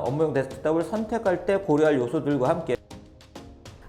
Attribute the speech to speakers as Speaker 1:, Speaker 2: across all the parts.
Speaker 1: 업무용 데스크탑을 선택할 때 고려할 요소들과 함께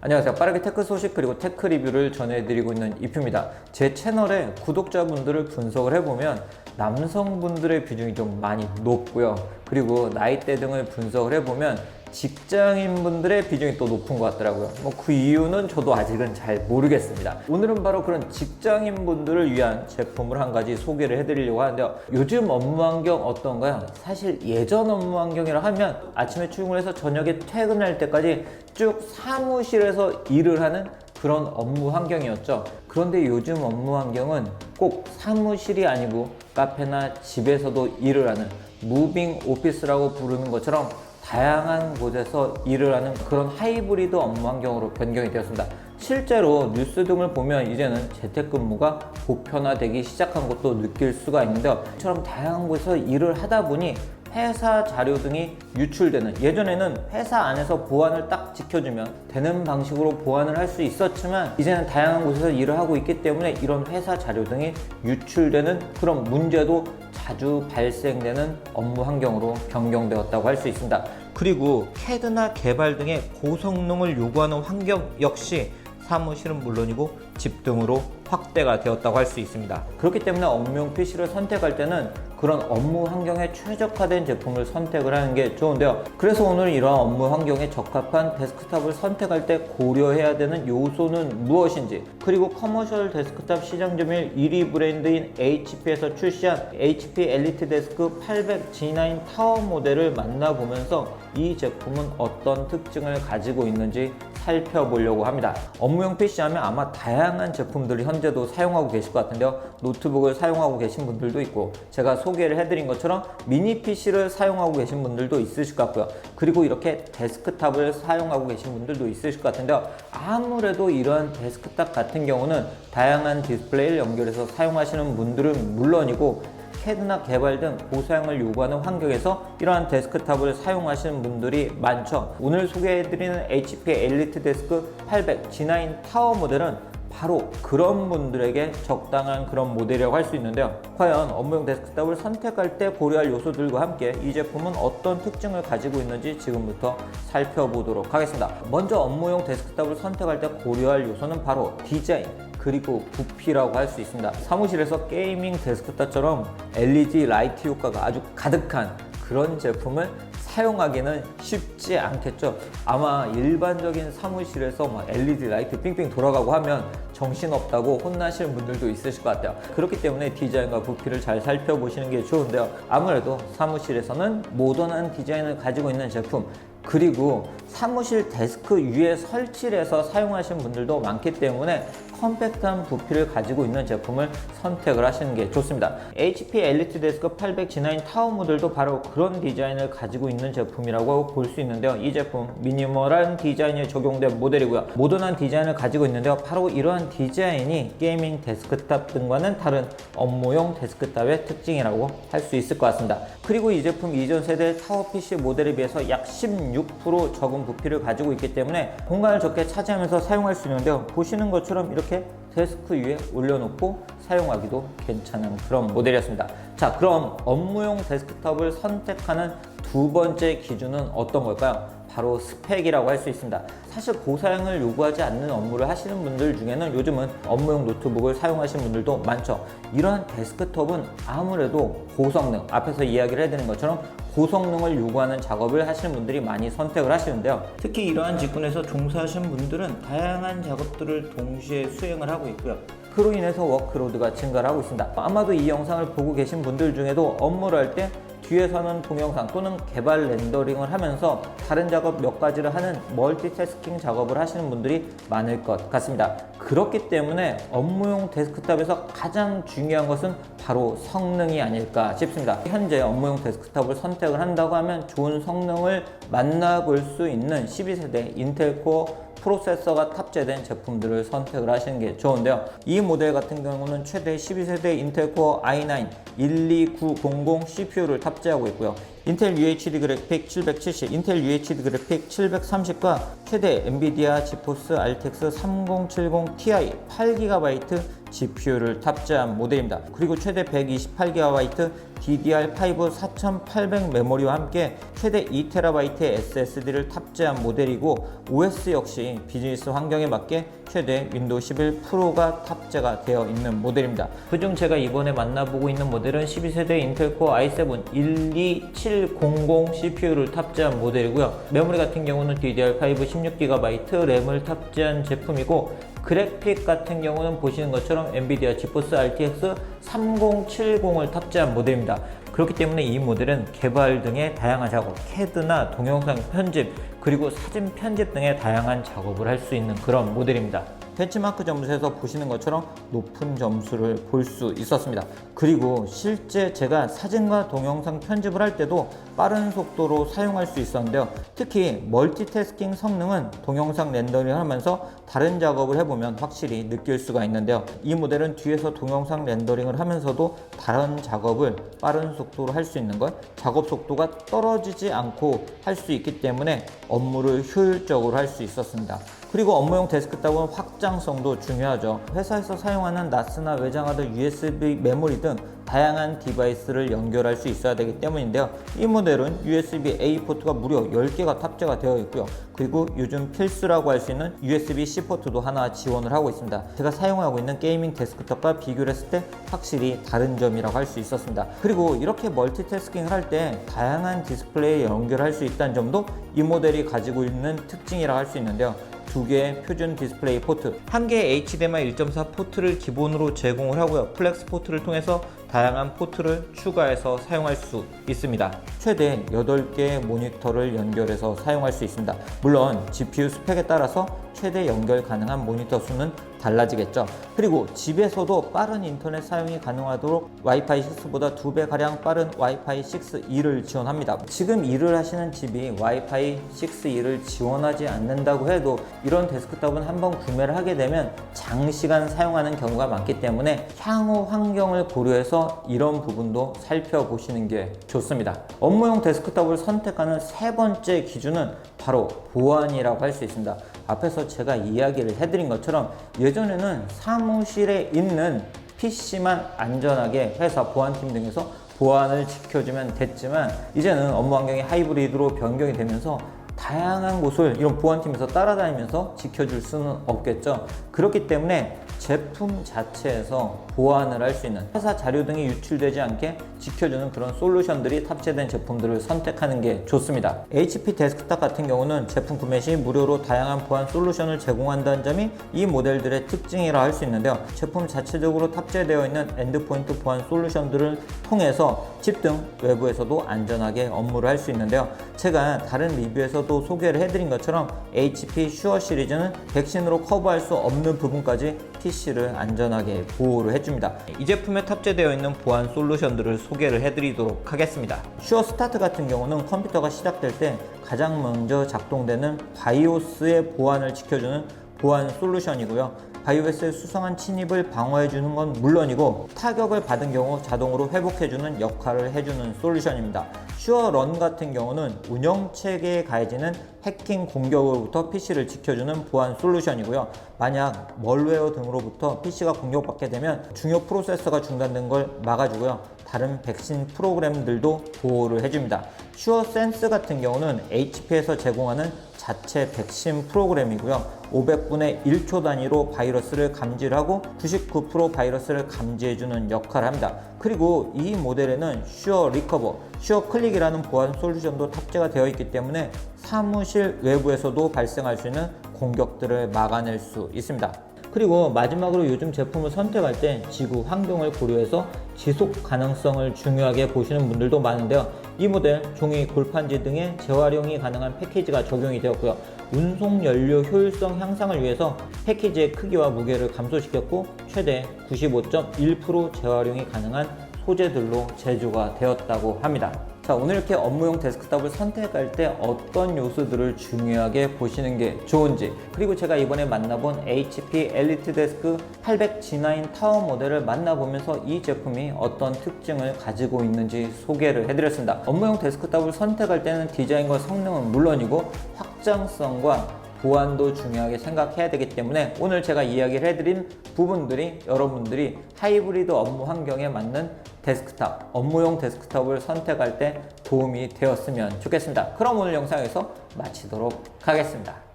Speaker 1: 안녕하세요. 빠르게 테크 소식 그리고 테크 리뷰를 전해드리고 있는 이프입니다. 제 채널에 구독자분들을 분석을 해보면 남성분들의 비중이 좀 많이 높고요. 그리고 나이대 등을 분석을 해보면 직장인분들의 비중이 또 높은 것 같더라고요. 그 이유는 저도 아직은 잘 모르겠습니다. 오늘은 바로 그런 직장인분들을 위한 제품을 한 가지 소개를 해드리려고 하는데요. 요즘 업무 환경 어떤가요? 사실 예전 업무 환경이라 하면 아침에 출근해서 저녁에 퇴근할 때까지 쭉 사무실에서 일을 하는 그런 업무 환경이었죠. 그런데 요즘 업무 환경은 꼭 사무실이 아니고 카페나 집에서도 일을 하는 무빙 오피스라고 부르는 것처럼 다양한 곳에서 일을 하는 그런 하이브리드 업무 환경으로 변경이 되었습니다. 실제로 뉴스 등을 보면 이제는 재택근무가 보편화되기 시작한 것도 느낄 수가 있는데요. 이처럼 다양한 곳에서 일을 하다 보니 회사 자료 등이 유출되는, 예전에는 회사 안에서 보안을 딱 지켜주면 되는 방식으로 보안을 할 수 있었지만 이제는 다양한 곳에서 일을 하고 있기 때문에 이런 회사 자료 등이 유출되는 그런 문제도 자주 발생되는 업무 환경으로 변경되었다고 할 수 있습니다. 그리고 CAD나 개발 등의 고성능을 요구하는 환경 역시 사무실은 물론이고 집 등으로 확대가 되었다고 할 수 있습니다. 그렇기 때문에 업무용 PC를 선택할 때는 그런 업무 환경에 최적화된 제품을 선택을 하는 게 좋은데요. 그래서 오늘 이러한 업무 환경에 적합한 데스크탑을 선택할 때 고려해야 되는 요소는 무엇인지, 그리고 커머셜 데스크탑 시장 점유율 1위 브랜드인 HP에서 출시한 HP 엘리트 데스크 800 G9 타워 모델을 만나보면서 이 제품은 어떤 특징을 가지고 있는지 살펴보려고 합니다. 업무용 PC 하면 아마 다양한 제품들을 현재도 사용하고 계실 것 같은데요. 노트북을 사용하고 계신 분들도 있고, 제가 소개를 해드린 것처럼 미니 PC를 사용하고 계신 분들도 있으실 것 같고요. 그리고 이렇게 데스크탑을 사용하고 계신 분들도 있으실 것 같은데요. 아무래도 이러한 데스크탑 같은 경우는 다양한 디스플레이를 연결해서 사용하시는 분들은 물론이고 CAD나 개발 등 고사양을 요구하는 환경에서 이러한 데스크탑을 사용하시는 분들이 많죠. 오늘 소개해드리는 HP 엘리트 데스크 800 G9 타워 모델은 바로 그런 분들에게 적당한 그런 모델이라고 할 수 있는데요. 과연 업무용 데스크탑을 선택할 때 고려할 요소들과 함께 이 제품은 어떤 특징을 가지고 있는지 지금부터 살펴보도록 하겠습니다. 먼저 업무용 데스크탑을 선택할 때 고려할 요소는 바로 디자인 그리고 부피라고 할 수 있습니다. 사무실에서 게이밍 데스크탑처럼 LED 라이트 효과가 아주 가득한 그런 제품을 사용하기는 쉽지 않겠죠. 아마 일반적인 사무실에서 막 LED 라이트 빙빙 돌아가고 하면 정신없다고 혼나시는 분들도 있으실 것 같아요. 그렇기 때문에 디자인과 부피를 잘 살펴보시는 게 좋은데요. 아무래도 사무실에서는 모던한 디자인을 가지고 있는 제품, 그리고 사무실 데스크 위에 설치를 해서 사용하시는 분들도 많기 때문에 컴팩트한 부피를 가지고 있는 제품을 선택을 하시는 게 좋습니다. HP 엘리트 데스크 800 G9 타워 모델도 바로 그런 디자인을 가지고 있는 제품이라고 볼 수 있는데요. 이 제품 미니멀한 디자인이 적용된 모델이고요. 모던한 디자인을 가지고 있는데요. 바로 이러한 디자인이 게이밍 데스크탑 등과는 다른 업무용 데스크탑의 특징이라고 할 수 있을 것 같습니다. 그리고 이 제품 이전 세대 타워 PC 모델에 비해서 약 16% 적은 부피를 가지고 있기 때문에 공간을 적게 차지하면서 사용할 수 있는데요. 보시는 것처럼 이렇게 데스크 위에 올려놓고 사용하기도 괜찮은 그런 모델이었습니다. 자, 그럼 업무용 데스크탑을 선택하는 두 번째 기준은 어떤 걸까요? 바로 스펙이라고 할 수 있습니다. 사실 고사양을 요구하지 않는 업무를 하시는 분들 중에는 요즘은 업무용 노트북을 사용하시는 분들도 많죠. 이러한 데스크톱은 아무래도 고성능, 앞에서 이야기를 해드린 것처럼 고성능을 요구하는 작업을 하시는 분들이 많이 선택을 하시는데요. 특히 이러한 직군에서 종사하시는 분들은 다양한 작업들을 동시에 수행을 하고 있고요. 그로 인해서 워크로드가 증가를 하고 있습니다. 아마도 이 영상을 보고 계신 분들 중에도 업무를 할 때 뒤에서는 동영상 또는 개발 렌더링을 하면서 다른 작업 몇 가지를 하는 멀티태스킹 작업을 하시는 분들이 많을 것 같습니다. 그렇기 때문에 업무용 데스크탑에서 가장 중요한 것은 바로 성능이 아닐까 싶습니다. 현재 업무용 데스크탑을 선택을 한다고 하면 좋은 성능을 만나볼 수 있는 12세대 인텔 코어 프로세서가 탑재된 제품들을 선택을 하시는 게 좋은데요. 이 모델 같은 경우는 최대 12세대 인텔 코어 i9 12900 CPU를 탑재하고 있고요. 인텔 UHD 그래픽 770, 인텔 UHD 그래픽 730과 최대 엔비디아 지포스 RTX 3070 Ti 8GB GPU를 탑재한 모델입니다. 그리고 최대 128GB DDR5 4800 메모리와 함께 최대 2TB의 SSD를 탑재한 모델이고, OS 역시 비즈니스 환경에 맞게 최대 윈도우 11 프로가 탑재가 되어 있는 모델입니다. 그중 제가 이번에 만나보고 있는 모델은 12세대 인텔 코어 i7 12700 CPU를 탑재한 모델이고요. 메모리 같은 경우는 DDR5 16GB 램을 탑재한 제품이고, 그래픽 같은 경우는 보시는 것처럼 엔비디아 지포스 RTX 3070을 탑재한 모델입니다. 그렇기 때문에 이 모델은 개발 등의 다양한 작업, CAD나 동영상 편집, 그리고 사진 편집 등의 다양한 작업을 할 수 있는 그런 모델입니다. 벤치마크 점수에서 보시는 것처럼 높은 점수를 볼 수 있었습니다. 그리고 실제 제가 사진과 동영상 편집을 할 때도 빠른 속도로 사용할 수 있었는데요. 특히 멀티태스킹 성능은 동영상 렌더링을 하면서 다른 작업을 해보면 확실히 느낄 수가 있는데요. 이 모델은 뒤에서 동영상 렌더링을 하면서도 다른 작업을 빠른 속도로 할 수 있는 것, 작업 속도가 떨어지지 않고 할 수 있기 때문에 업무를 효율적으로 할 수 있었습니다. 그리고 업무용 데스크탑은 확장성도 중요하죠. 회사에서 사용하는 나스나 외장하드 USB 메모리 등 다양한 디바이스를 연결할 수 있어야 되기 때문인데요. 이 모델은 USB-A 포트가 무려 10개가 탑재가 되어 있고요. 그리고 요즘 필수라고 할 수 있는 USB-C 포트도 하나 지원을 하고 있습니다. 제가 사용하고 있는 게이밍 데스크탑과 비교를 했을 때 확실히 다른 점이라고 할 수 있었습니다. 그리고 이렇게 멀티태스킹을 할 때 다양한 디스플레이에 연결할 수 있다는 점도 이 모델이 가지고 있는 특징이라고 할 수 있는데요. 2개의 표준 디스플레이 포트, 1개의 HDMI 1.4 포트를 기본으로 제공을 하고요. 플렉스 포트를 통해서 다양한 포트를 추가해서 사용할 수 있습니다. 최대 8개의 모니터를 연결해서 사용할 수 있습니다. 물론 GPU 스펙에 따라서 최대 연결 가능한 모니터 수는 달라지겠죠. 그리고 집에서도 빠른 인터넷 사용이 가능하도록 와이파이 6보다 2배가량 빠른 와이파이 6E를 지원합니다. 지금 일을 하시는 집이 와이파이 6E를 지원하지 않는다고 해도 이런 데스크탑은 한번 구매를 하게 되면 장시간 사용하는 경우가 많기 때문에 향후 환경을 고려해서 이런 부분도 살펴보시는 게 좋습니다. 업무용 데스크탑을 선택하는 세 번째 기준은 바로 보안이라고 할 수 있습니다. 앞에서 제가 이야기를 해드린 것처럼 예전에는 사무실에 있는 PC만 안전하게 회사 보안팀 등에서 보안을 지켜주면 됐지만, 이제는 업무 환경이 하이브리드로 변경이 되면서 다양한 곳을 이런 보안팀에서 따라다니면서 지켜줄 수는 없겠죠. 그렇기 때문에 제품 자체에서 보안을 할 수 있는, 회사 자료 등이 유출되지 않게 지켜주는 그런 솔루션들이 탑재된 제품들을 선택하는 게 좋습니다. HP 데스크탑 같은 경우는 제품 구매 시 무료로 다양한 보안 솔루션을 제공한다는 점이 이 모델들의 특징이라 할 수 있는데요. 제품 자체적으로 탑재되어 있는 엔드포인트 보안 솔루션들을 통해서 집 등 외부에서도 안전하게 업무를 할 수 있는데요. 제가 다른 리뷰에서도 소개를 해드린 것처럼 HP 슈어 시리즈는 백신으로 커버할 수 없는 부분까지 PC를 안전하게 보호를 해줍니다. 이 제품에 탑재되어 있는 보안 솔루션들을 소개를 해드리도록 하겠습니다. 슈어 스타트 같은 경우는 컴퓨터가 시작될 때 가장 먼저 작동되는 바이오스의 보안을 지켜주는 보안 솔루션이고요. 바이오스의 수상한 침입을 방어해주는 건 물론이고 타격을 받은 경우 자동으로 회복해주는 역할을 해주는 솔루션입니다. 슈어런 같은 경우는 운영체계에 가해지는 해킹 공격으로부터 PC를 지켜주는 보안 솔루션이고요. 만약 멀웨어 등으로부터 PC가 공격받게 되면 중요 프로세서가 중단된 걸 막아주고요. 다른 백신 프로그램들도 보호를 해줍니다. 슈어 센스 같은 경우는 HP에서 제공하는 자체 백신 프로그램이고요. 500분의 1초 단위로 바이러스를 감지를 하고 99% 바이러스를 감지해주는 역할을 합니다. 그리고 이 모델에는 슈어 리커버, 슈어 클릭이라는 보안 솔루션도 탑재가 되어 있기 때문에 사무실 외부에서도 발생할 수 있는 공격들을 막아낼 수 있습니다. 그리고 마지막으로 요즘 제품을 선택할 때 지구 환경을 고려해서 지속 가능성을 중요하게 보시는 분들도 많은데요. 이 모델 종이, 골판지 등의 재활용이 가능한 패키지가 적용이 되었고요. 운송 연료 효율성 향상을 위해서 패키지의 크기와 무게를 감소시켰고 최대 95.1% 재활용이 가능한 소재들로 제조가 되었다고 합니다. 자, 오늘 이렇게 업무용 데스크탑을 선택할 때 어떤 요소들을 중요하게 보시는 게 좋은지, 그리고 제가 이번에 만나본 HP 엘리트데스크 800G9 타워 모델을 만나보면서 이 제품이 어떤 특징을 가지고 있는지 소개를 해드렸습니다. 업무용 데스크탑을 선택할 때는 디자인과 성능은 물론이고 확장성과 보안도 중요하게 생각해야 되기 때문에 오늘 제가 이야기를 해드린 부분들이 여러분들이 하이브리드 업무 환경에 맞는 데스크탑, 업무용 데스크탑을 선택할 때 도움이 되었으면 좋겠습니다. 그럼 오늘 영상에서 마치도록 하겠습니다.